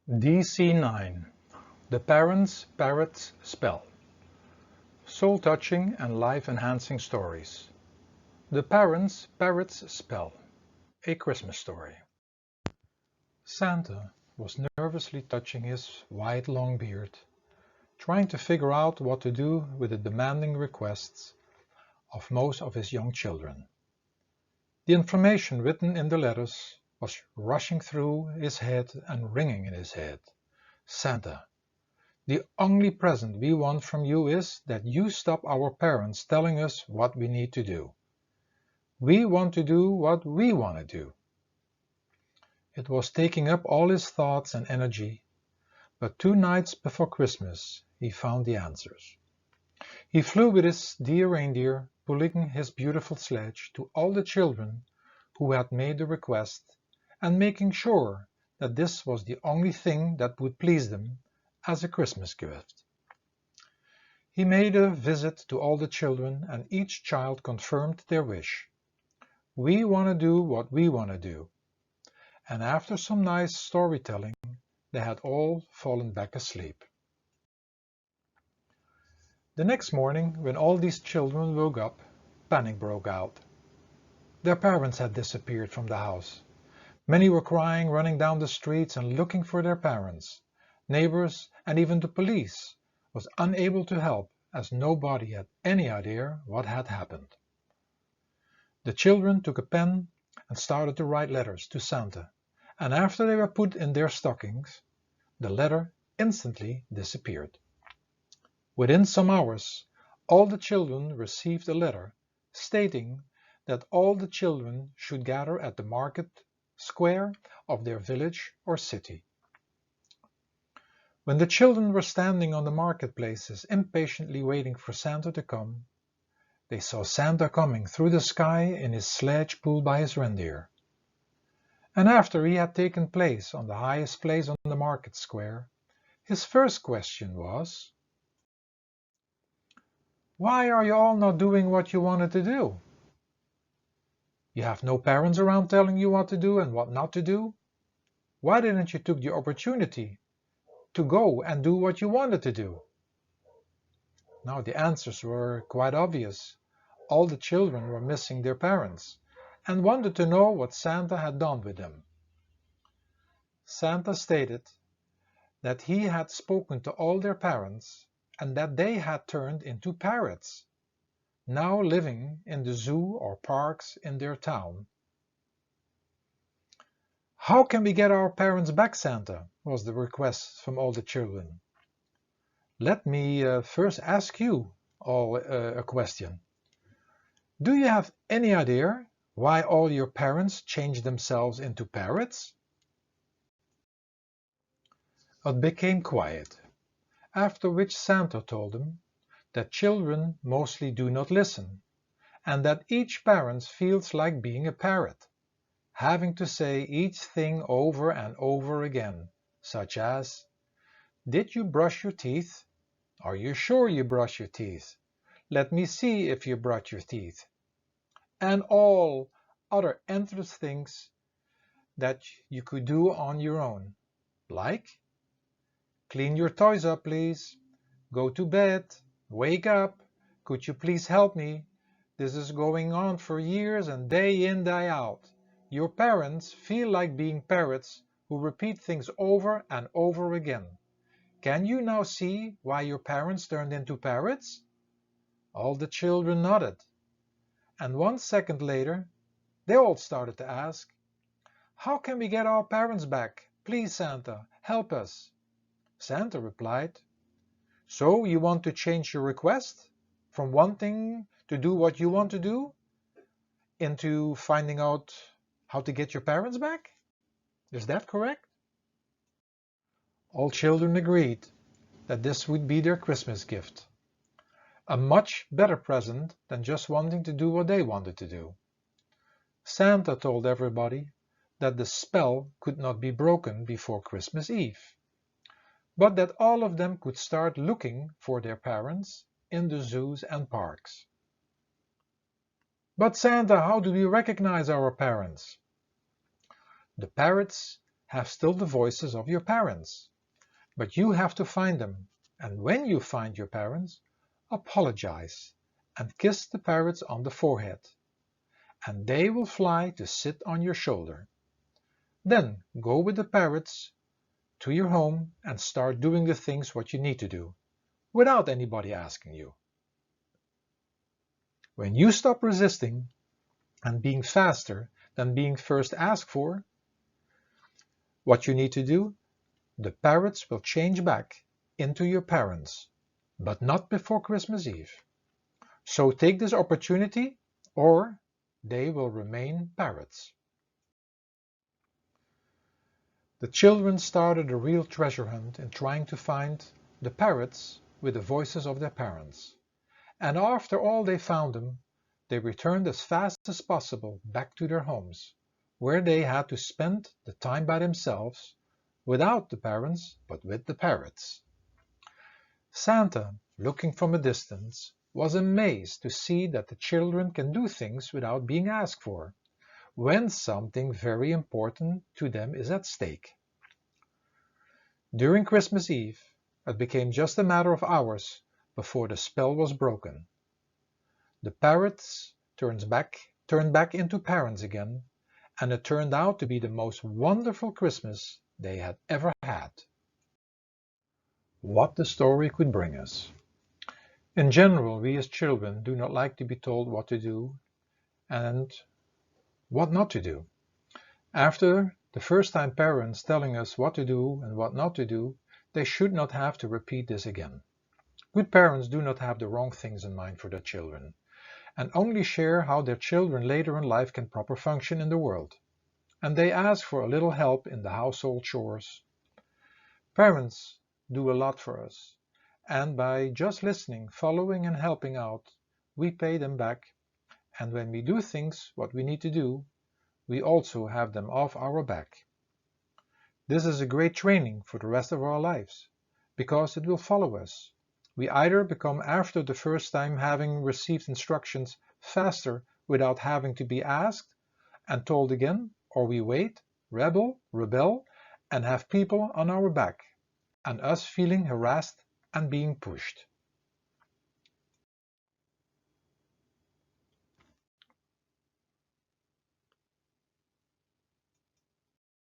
DC9 The Parrots Spell. Soul-touching and life-enhancing stories. The Parrots Spell. A Christmas story. Santa was nervously touching his white long beard, trying to figure out what to do with the demanding requests of most of his young children. The information written in the letters was rushing through his head and ringing in his head. Santa, the only present we want from you is that you stop our parents telling us what we need to do. We want to do what we want to do. It was taking up all his thoughts and energy, but 2 nights before Christmas he found the answers. He flew with his dear reindeer, pulling his beautiful sledge, to all the children who had made the request, and making sure that this was the only thing that would please them as a Christmas gift. He made a visit to all the children, and each child confirmed their wish. We want to do what we want to do. And after some nice storytelling, they had all fallen back asleep. The next morning, when all these children woke up, panic broke out. Their parents had disappeared from the house. Many were crying, running down the streets and looking for their parents. Neighbors and even the police was unable to help, as nobody had any idea what had happened. The children took a pen and started to write letters to Santa, and after they were put in their stockings, the letter instantly disappeared. Within some hours, all the children received a letter stating that all the children should gather at the market square of their village or city. When the children were standing on the marketplaces impatiently waiting for Santa to come, they saw Santa coming through the sky in his sledge pulled by his reindeer. And after he had taken place on the highest place on the market square, his first question was, "Why are you all not doing what you wanted to do? You have no parents around telling you what to do and what not to do. Why didn't you take the opportunity to go and do what you wanted to do?" Now the answers were quite obvious. All the children were missing their parents and wanted to know what Santa had done with them. Santa stated that he had spoken to all their parents and that they had turned into parrots, now living in the zoo or parks in their town. "How can we get our parents back, Santa?" was the request from all the children. Let me first ask you all a question. Do you have any idea why all your parents changed themselves into parrots? It became quiet, after which Santa told them that children mostly do not listen, and that each parent feels like being a parrot, having to say each thing over and over again, such as, "Did you brush your teeth? Are you sure you brush your teeth? Let me see if you brush your teeth," and all other endless things that you could do on your own, like, "Clean your toys up, please. Go to bed. Wake up. Could you please help me? This is going on for years and day in, day out. Your parents feel like being parrots who repeat things over and over again. Can you now see why your parents turned into parrots?" All the children nodded, and 1 second later they all started to ask, "How can we get our parents back? Please, Santa, help us." Santa replied, "So you want to change your request from wanting to do what you want to do into finding out how to get your parents back? Is that correct?" All children agreed that this would be their Christmas gift. A much better present than just wanting to do what they wanted to do. Santa told everybody that the spell could not be broken before Christmas Eve, but that all of them could start looking for their parents in the zoos and parks. "But Santa, how do we recognize our parents?" The parrots have still the voices of your parents. But you have to find them, and when you find your parents, apologize and kiss the parrots on the forehead, and they will fly to sit on your shoulder. Then go with the parrots to your home and start doing the things what you need to do, without anybody asking you. When you stop resisting and being faster than being first asked for, what you need to do, the parrots will change back into your parents, but not before Christmas Eve. So take this opportunity, or they will remain parrots. The children started a real treasure hunt in trying to find the parrots with the voices of their parents. And after all they found them, they returned as fast as possible back to their homes, where they had to spend the time by themselves, without the parents, but with the parrots. Santa, looking from a distance, was amazed to see that the children can do things without being asked for, when something very important to them is at stake. During Christmas Eve, it became just a matter of hours before the spell was broken. The parrots turned back into parents again, and it turned out to be the most wonderful Christmas they had ever had. What the story could bring us. In general, we as children do not like to be told what to do and what not to do. After the first time parents telling us what to do and what not to do, they should not have to repeat this again. Good parents do not have the wrong things in mind for their children, and only share how their children later in life can proper function in the world. And they ask for a little help in the household chores. Parents do a lot for us, and by just listening, following and helping out, we pay them back, and when we do things what we need to do, we also have them off our back. This is a great training for the rest of our lives, because it will follow us. We either become, after the first time having received instructions, faster without having to be asked and told again, or we wait, rebel, and have people on our back, and us feeling harassed and being pushed.